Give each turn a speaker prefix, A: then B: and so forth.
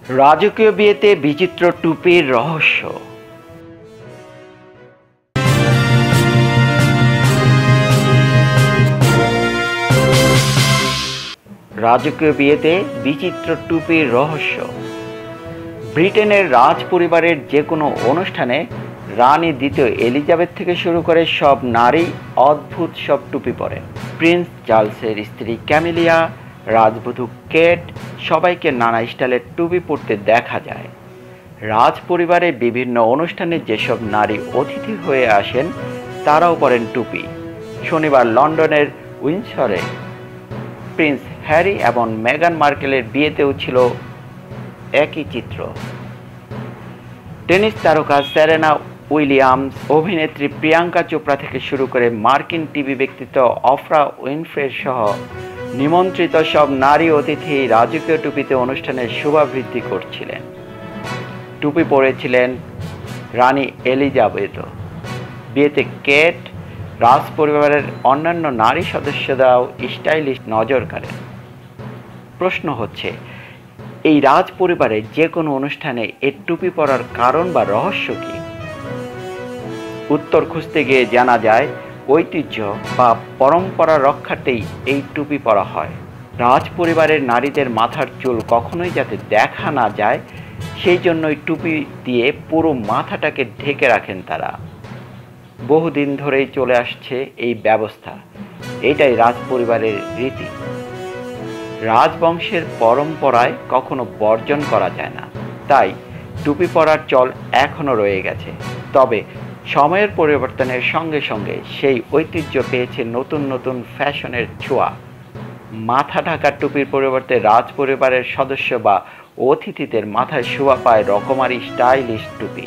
A: রাজকীয় বিয়েতে বিচিত্র টুপির রহস্য। রাজকীয় বিয়েতে বিচিত্র টুপির রহস্য। ব্রিটেনের রাজ পরিবারের যে কোনো অনুষ্ঠানে রানী দ্বিতীয় এলিজাবেথ থেকে শুরু করে সব নারী অদ্ভুত সব টুপি পরেন। প্রিন্স চার্লসের স্ত্রী ক্যামিলিয়া, রাজবধূ কেট, সবাইকে নানা স্টাইলের টুপি পরতে দেখা যায়। রাজ পরিবারে বিভিন্ন অনুষ্ঠানে যেসব নারী অতিথি হয়ে আসেন তারাও পরেন টুপি। শনিবার লন্ডনের উইন্ডসরে প্রিন্স হ্যারি এবং মেগান মার্কেলের বিয়েতেও ছিল একই চিত্র। টেনিস তারকা সেরেনা উইলিয়ামস, অভিনেত্রী প্রিয়াঙ্কা চোপড়া থেকে শুরু করে মার্কিন টিভি ব্যক্তিত্ব অফরা উইনফ্রে সহ নিমন্ত্রিত সব নারী অতিথি রাজকীয় টুপিতে অনুষ্ঠানের শোভাবৃদ্ধি করছিলেন। টুপি পরেছিলেন রানী এলিজাবেথও। বিয়েতে কেট, রাজ পরিবারের অন্যান্য নারী সদস্যরাও স্টাইলিশ নজর কাড়েন। প্রশ্ন হচ্ছে, এই রাজ পরিবারে যে কোনো অনুষ্ঠানে এর টুপি পরার কারণ বা রহস্য কি? উত্তর খুঁজতে গিয়ে জানা যায়, ঐতিহ্য বা পরম্পরা রক্ষাতেই এই টুপি পরা হয়। রাজ পরিবারের নারীদের মাথার চুল কখনোই যাতে দেখা না যায় সেই জন্যই টুপি দিয়ে পুরো মাথাটাকে ঢেকে রাখেন তারা। বহুদিন ধরেই চলে আসছে এই ব্যবস্থা। এটাই রাজ পরিবারের রীতি। রাজবংশের পরম্পরায় কখনো বর্জন করা যায় না, তাই টুপি পরার চল এখনও রয়ে গেছে। তবে সময়ের পরিবর্তনের সঙ্গে সঙ্গে সেই ঐতিহ্য পেয়েছে নতুন নতুন ফ্যাশনের ছোঁয়া। মাথা ঢাকা টুপির পরিবর্তে রাজ পরিবারের সদস্য বা অতিথিদের মাথায় শোভা পায় রকমারি স্টাইলিশ টুপি।